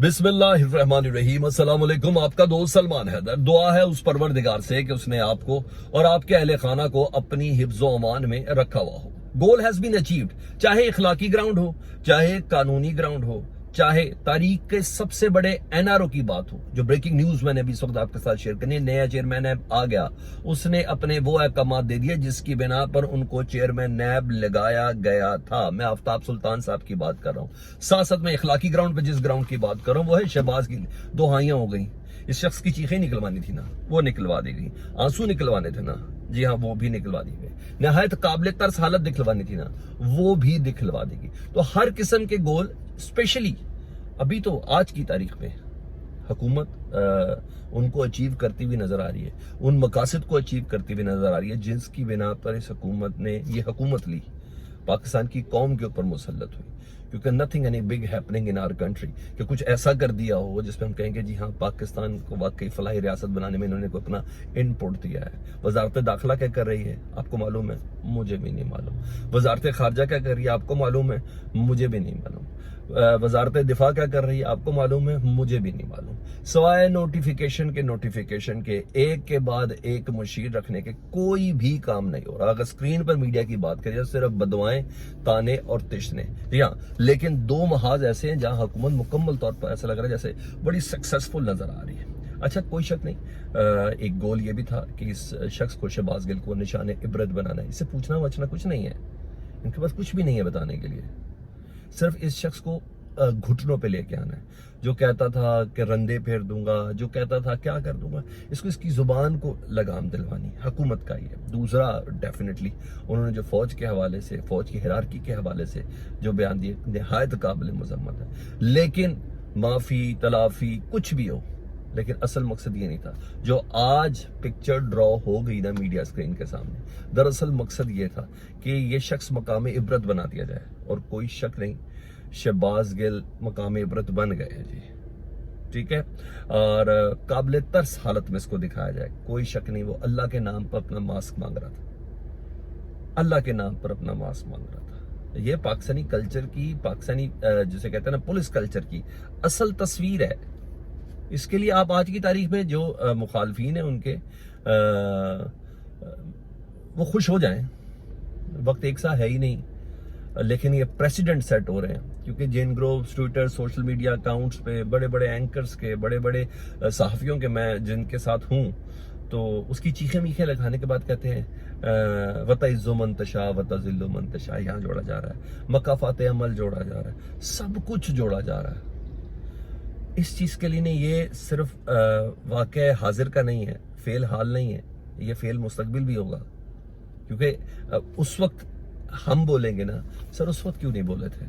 बिस्मिल्लाहिर्रहमानिर्रहीम। अस्सलाम वालेकुम। आपका दोस्त सलमान हैदर। दुआ है उस परवरदिगार से कि उसने आपको और आपके अहले खाना को अपनी हिफ्ज़ो अमान में रखा हुआ हो। गोल हैज बीन अचीव्ड, चाहे इखलाकी ग्राउंड हो, चाहे कानूनी ग्राउंड हो, चाहे तारीख के सबसे बड़े एनआरओ की बात हो। जो ब्रेकिंग न्यूज मैंने अभी इस वक्त आपके साथ शेयर करनी है, नया चेयरमैन नैब आ गया, उसने अपने वो अहकामात दे दिए जिसकी बिना पर उनको चेयरमैन नैब लगाया गया था। मैं आफ्ताब सुल्तान साहब की बात कर रहा हूँ। साथ साथ में इखलाकी ग्राउंड पे जिस ग्राउंड की बात कर रहा हूँ वो है शहबाज की। दोहाइयां हो गई। इस शख्स की चीखें निकलवानी थी ना, वो निकलवा दी गई। आंसू निकलवाने थे ना, जी हाँ, वो भी निकलवा दी गई। नहायत काबिल तर्स हालत दिखलवानी थी ना, वो भी दिखलवा दी गई। तो हर किस्म के गोल, स्पेशली अभी तो आज की तारीख में हुकूमत उनको अचीव करती हुई नजर आ रही है, उन मकासद को अचीव करती हुई नजर आ रही है जिसकी बिना पर इस हुकूमत ने ये हुकूमत ली, पाकिस्तान की कौम के ऊपर मुसल्लत हुई। क्योंकि nothing any big happening in our country कि कुछ ऐसा कर दिया हो जिसमें हम कहेंगे जी हाँ, पाकिस्तान को वाकई फलाही रियासत बनाने में इन्होंने कोई अपना इनपुट दिया है। वजारत दाखिला क्या कर रही है आपको मालूम है, मुझे भी नहीं मालूम। वजारत खारजा क्या कर रही है आपको मालूम है, मुझे भी नहीं मालूम। वजारत दिफा क्या कर रही है आपको मालूम है, मुझे भी नहीं मालूम। सवाए नोटिफिकेशन के एक के बाद एक मुशीर रखने के कोई भी काम नहीं हो रहा। अगर स्क्रीन पर मीडिया की बात करें सिर्फ बदवाएं, ताने और तिश्ने, जी हाँ। लेकिन दो महाज ऐसे हैं जहां हुकूमत मुकम्मल तौर पर ऐसा लग रहा है जैसे बड़ी सक्सेसफुल नजर आ रही है। अच्छा, कोई शक नहीं, एक गोल ये भी था कि इस शख्स को, शहबाज गिल को, निशान इबरत बनाना है। इससे पूछना वछना कुछ नहीं है, इनके पास कुछ भी नहीं है बताने के लिए। सिर्फ इस शख्स को घुटनों पे लेके आना है। जो कहता था कि रंदे फेर दूंगा, जो कहता था क्या कर दूंगा, इसको इसकी जुबान को लगाम दिलवानी हुकूमत का ही है। दूसरा, डेफिनेटली उन्होंने जो फौज के हवाले से, फौज की हिरारकी के हवाले से जो बयान दिए, निहायत काबिल मजम्मत है। लेकिन माफी तलाफी कुछ भी हो, लेकिन असल मकसद ये नहीं था जो आज पिक्चर ड्रॉ हो गई ना मीडिया स्क्रीन के सामने। दरअसल मकसद ये था कि ये शख्स मकाम इबरत बना दिया जाए, और कोई शक नहीं, शहबाज गिल मकाम इबरत बन गए जी, ठीक है। और काबिल तर्स हालत में इसको दिखाया जाए, कोई शक नहीं, वो अल्लाह के नाम पर अपना मास्क मांग रहा था, अल्लाह के नाम पर अपना मास्क मांग रहा था। ये पाकिस्तानी कल्चर की, पाकिस्तानी जिसे कहते हैं ना पुलिस कल्चर की असल तस्वीर है। इसके लिए आप आज की तारीख में जो मुखालफीन है उनके वो खुश हो जाएं, वक्त एक सा है ही नहीं। लेकिन ये प्रेसिडेंट सेट हो रहे हैं क्योंकि Jen Groves, Twitter, social media accounts पे बड़े बड़े एंकर्स के, बड़े बड़े सहाफ़ियों के, मैं जिनके साथ हूँ, तो उसकी चीखें मीखें लगाने के बाद कहते हैं वता इज़्ज़ो मंतशा वता ज़िल्लो मंतशा, यहाँ जोड़ा जा रहा है, मकाफात अमल जोड़ा जा रहा है, सब कुछ जोड़ा जा रहा है। इस चीज़ के लिए नहीं, ये सिर्फ वाक़या हाजिर का नहीं है, फेल हाल नहीं है, ये फेल मुस्तकबिल भी होगा। क्योंकि उस वक्त हम बोलेंगे ना, सर उस वक्त क्यों नहीं बोले थे।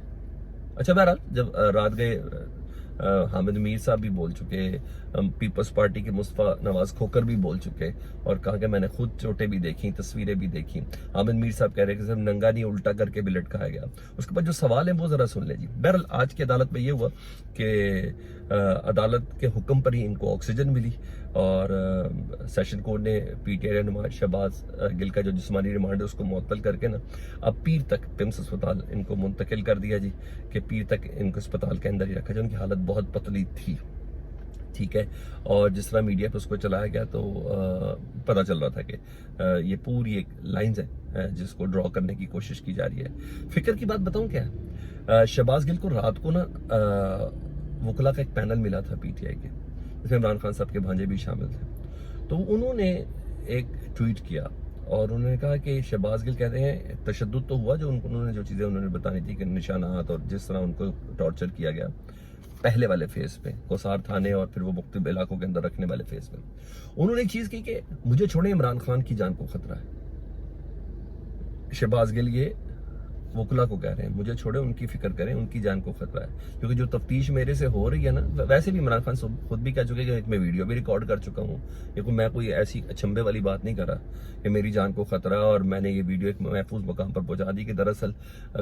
अच्छा, बहरहाल जब रात गए, हामिद मीर साहब भी बोल चुके, पीपल्स पार्टी के मुस्तफा नवाज खोकर भी बोल चुके, और कहा कि मैंने खुद चोटें भी देखी, तस्वीरें भी देखी। हामिद मीर साहब कह रहे हैं कि सिर्फ नंगा नहीं, उल्टा करके भी लटकाया गया। उसके बाद जो सवाल है वो जरा सुन ले जी। बहरहाल आज की अदालत में ये हुआ कि अदालत के हुक्म पर ही इनको ऑक्सीजन मिली, और सेशन कोर्ट ने पीटीआई रहनुमा शहबाज गिल का जो जिस्मानी रिमांड है उसको मुअत्तल करके ना अब पीर तक पिम्स अस्पताल इनको मुंतकिल कर दिया जी, कि पीर तक इनको अस्पताल के अंदर ही रखा जाए। उनकी हालत बहुत पतली थी, ठीक है। और जिस तरह मीडिया पे उसको चलाया गया तो पता चल रहा था कि ये पूरी एक लाइंस है जिसको ड्रॉ करने की कोशिश की जा रही है। फिक्र की बात बताऊं क्या है, शहबाज गिल को रात को ना वकला का एक पैनल मिला था पीटीआई के, जिसमें इमरान खान साहब के भांजे भी शामिल थे। तो उन्होंने एक ट्वीट किया और उन्होंने कहा कि शहबाज गिल कहते हैं तशद्दुद तो हुआ, जो उन्होंने जो चीज़ें उन्होंने बतानी थी कि निशानात और जिस तरह उनको टॉर्चर किया गया पहले वाले फेज पे, कोसार थाने और फिर वो मुख्तलिफ इलाकों के अंदर रखने वाले फेज पे, उन्होंने एक चीज़ की कि मुझे छोड़े, इमरान खान की जान को खतरा है। शहबाज गिल ये वकला को कह रहे हैं मुझे छोड़े, उनकी फिक्र करें, उनकी जान को खतरा है। क्योंकि जो तफ्तीश मेरे से हो रही है ना, वैसे भी इमरान खान खुद भी कह चुके हैं कि मैं वीडियो भी रिकॉर्ड कर चुका हूँ, ये मैं कोई ऐसी अचंभे वाली बात नहीं कर रहा कि मेरी जान को खतरा और मैंने ये वीडियो एक महफूज मकाम पर पहुंचा दी कि दरअसल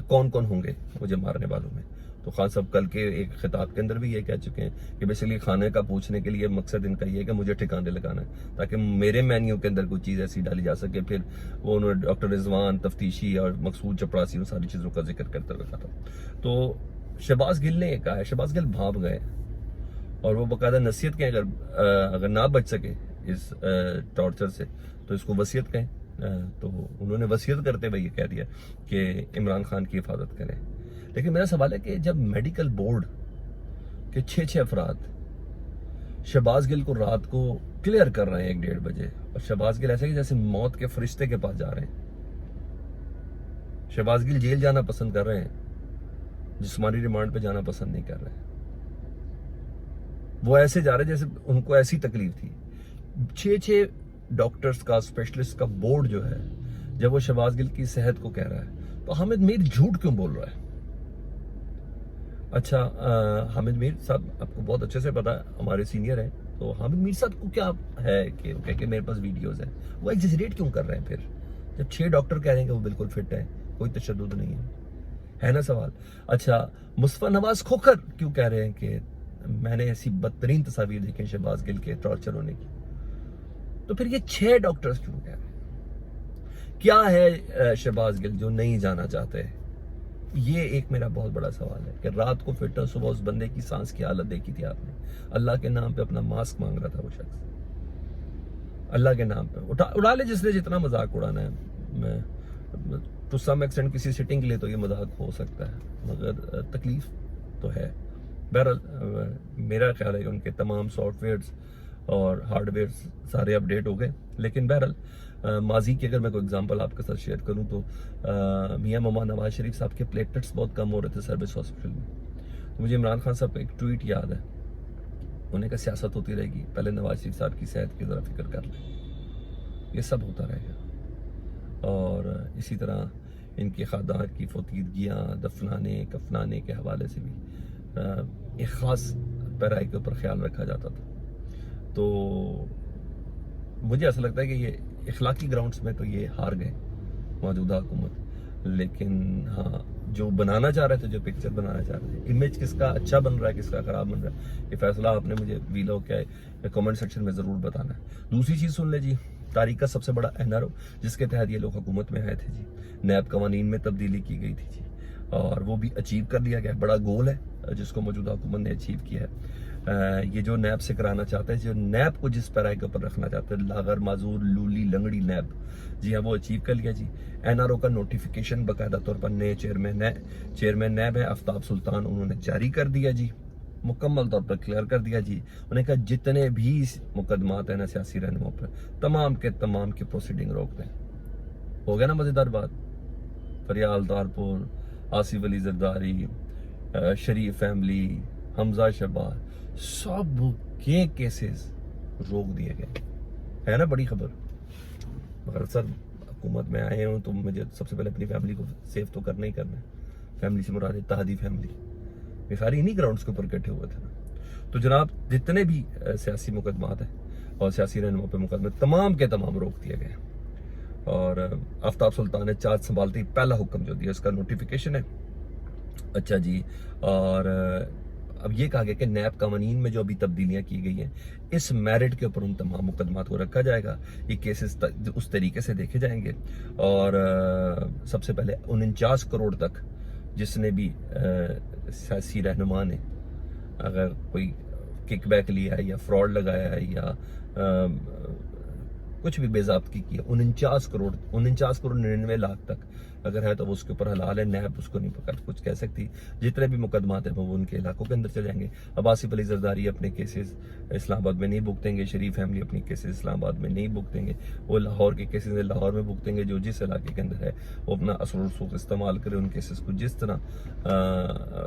कौन कौन होंगे मुझे मारने वालों में। तो खान साहब कल के एक खिताब के अंदर भी ये कह चुके हैं कि बेसिकली खाने का पूछने के लिए मकसद इनका ये है कि मुझे ठिकाने लगाना है, ताकि मेरे मेन्यू के अंदर कोई चीज़ ऐसी डाली जा सके। फिर वो उन्होंने डॉक्टर रिजवान, तफ्तीशी और मकसूद चपरासी, उन सारी चीज़ों का जिक्र करते हुए कहा था। तो शहबाज गिल ने कहा है, शहबाज गिल भाप गए, اور وہ باقاعدہ نصیحت کہیں اگر نہ بچ سکے اس ٹارچر سے تو اس کو وصیت کہیں. تو انہوں نے وصیت کرتے ہوئے یہ کہہ دیا کہ عمران خان کی حفاظت کریں. لیکن میرا سوال ہے کہ جب میڈیکل بورڈ کے 6 افراد شہباز گل کو رات کو کلیئر کر رہے ہیں 1-1:30 بجے, اور شہباز گل ایسے کہ جیسے موت کے فرشتے کے پاس جا رہے ہیں. شہباز گل جیل جانا پسند کر رہے ہیں, جسمانی ریمانڈ پہ جانا پسند نہیں کر رہے ہیں. وہ ایسے جا رہے ہیں جیسے ان کو ایسی تکلیف تھی. 6 ڈاکٹرز کا, اسپیشلسٹ کا بورڈ جو ہے, جب وہ شہباز گل کی صحت کو کہہ رہا ہے تو حامد میر جھوٹ کیوں بول رہا ہے؟ اچھا, حامد میر صاحب آپ کو بہت اچھے سے پتا ہے, ہمارے سینئر ہیں, تو حامد میر صاحب کو کیا ہے کہ وہ کہہ کہ میرے پاس ویڈیوز ہیں, وہ ایگزیجریٹ کیوں کر رہے ہیں پھر جب 6 ڈاکٹر کہہ رہے ہیں کہ وہ بالکل فٹ ہے, کوئی تشدد نہیں ہے نا سوال. اچھا, مصطفیٰ نواز کھوکھر کیوں کہہ رہے ہیں کہ میں نے ایسی بدترین تصاویر دیکھیں شہباز گل کے ٹارچر ہونے کی, تو پھر یہ 6 ڈاکٹرز کیوں کہہ رہے ہیں؟ کیا ہے شہباز گل جو نہیں جانا چاہتے؟ یہ ایک میرا بہت بڑا سوال ہے کہ رات کو فٹ اور صبح اس بندے کی سانس کی حالت دیکھی تھی آپ نے, اللہ کے نام پہ اپنا ماسک مانگ رہا تھا وہ شخص, اللہ کے نام پہ اڑا لے جس نے جتنا مذاق اڑانا ہے. میں ٹو سم ایکسٹینٹ کسی سٹنگ کے لیے تو یہ مذاق ہو سکتا ہے, مگر تکلیف تو ہے. بہرحال میرا خیال ہے کہ ان کے تمام سافٹ ویئرز اور ہارڈ ویئرز سارے اپڈیٹ ہو گئے. لیکن بہرحال ماضی کی اگر میں کوئی اگزامپل آپ کے ساتھ شیئر کروں تو میاں ماما نواز شریف صاحب کے پلیٹلیٹس بہت کم ہو رہے تھے سروس ہاسپٹل میں. مجھے عمران خان صاحب کا ایک ٹویٹ یاد ہے, انہیں کا سیاست ہوتی رہے گی, پہلے نواز شریف صاحب کی صحت کی ذرا فکر کر لیں, یہ سب ہوتا رہے گا. اور اسی طرح ان کے خاندان کی فوتیدگیاں دفنانے کفنانے کے حوالے سے بھی ایک خاص پیرائی کے اوپر خیال رکھا جاتا تھا. تو مجھے ایسا لگتا ہے کہ یہ اخلاقی گراؤنڈز میں تو یہ ہار گئے موجودہ حکومت. لیکن ہاں, جو بنانا چاہ رہے تھے, جو پکچر بنانا چاہ رہے تھے, امیج کس کا اچھا بن رہا ہے کس کا خراب بن رہا ہے, یہ فیصلہ آپ نے مجھے ویلو کے کمنٹ سیکشن میں ضرور بتانا ہے. دوسری چیز سن لیں جی, تاریخ کا سب سے بڑا NRO جس کے تحت یہ لوگ حکومت میں آئے تھے جی, نیب قوانین میں تبدیلی کی گئی تھی جی, اور وہ بھی اچیو کر لیا گیا. بڑا گول ہے جس کو موجودہ حکومت نے اچیو کیا ہے. یہ جو نیب سے کرانا چاہتے ہیں, جو نیب کو جس پیرائی کے اوپر رکھنا چاہتے ہیں, لاغر معذور لولی لنگڑی نیب, جی ہاں وہ اچیو کر لیا جی. NRO کا نوٹیفیکیشن باقاعدہ طور پر نئے چیئرمین نیب ہے آفتاب سلطان, انہوں نے جاری کر دیا جی, مکمل طور پر کلیئر کر دیا جی. انہوں نے کہا جتنے بھی مقدمات ہیں نا سیاسی رہنماؤں پر, تمام کے تمام کی پروسیڈنگ روک دیں. ہو گیا نا مزیدار بات. فریال تارپور, آصف علی زرداری, شریف فیملی, حمزہ شہباز, سب کے کیسز روک دیے گئے. ہے نا بڑی خبر. مگر سر حکومت میں آئے ہوں تو مجھے سب سے پہلے اپنی فیملی کو سیف تو کرنا ہی کرنا ہے. فیملی سے مراد اتحادی فیملی, یہ ساری انہی گراؤنڈز کے اوپر اکٹھے ہوئے تھے نا. تو جناب جتنے بھی سیاسی مقدمات ہیں اور سیاسی رہنماؤں پہ مقدمے تمام کے تمام روک دیے گئے. اور آفتاب سلطان نے چارج سنبھالتے ہی پہلا حکم جو دیا اس کا نوٹیفیکیشن ہے. اچھا جی, اور اب یہ کہا گیا کہ نیب قوانین میں جو ابھی تبدیلیاں کی گئی ہیں اس میرٹ کے اوپر ان تمام مقدمات کو رکھا جائے گا. یہ کیسز اس طریقے سے دیکھے جائیں گے. اور سب سے پہلے 49 کروڑ تک جس نے بھی سیاسی رہنما نے اگر کوئی کک بیک لیا ہے یا فراڈ لگایا ہے یا کچھ بھی بے ضابطگی کی ہے, 49 کروڑ 99 لاکھ تک اگر ہے تو وہ اس کے اوپر حلال ہے. نیب اس کو نہیں پکڑ کچھ کہہ سکتی. جتنے بھی مقدمات ہیں وہ ان کے علاقوں کے اندر چل جائیں گے. اب آصف علی زرداری اپنے کیسز اسلام آباد میں نہیں بھگتیں گے, شریف فیملی اپنی کیسز اسلام آباد میں نہیں بھگتیں گے, وہ لاہور کے کیسز لاہور میں بھگتیں گے. جو جس علاقے کے اندر ہے وہ اپنا اثر و رسوخ استعمال کرے ان کیسز کو جس طرح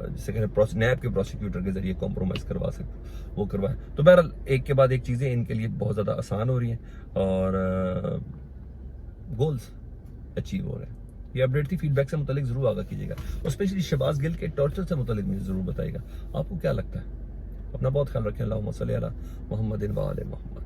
جسے کہ نیب کے پروسیکیوٹر کے ذریعے کمپرومائز کروا سکتے وہ کروائے. تو بہرحال ایک کے بعد ایک چیزیں ان کے لیے بہت زیادہ آسان ہو رہی ہیں اور گولز اچیو ہو رہے ہیں. یہ اپڈیٹ تھی. فیڈ بیک سے متعلق ضرور آگاہ کیجیے گا, اور اسپیشلی شہباز گل کے ٹارچر سے متعلق مجھے ضرور بتائیے گا آپ کو کیا لگتا ہے. اپنا بہت خیال رکھیں. اللہم صلی علی محمد و آل محمد.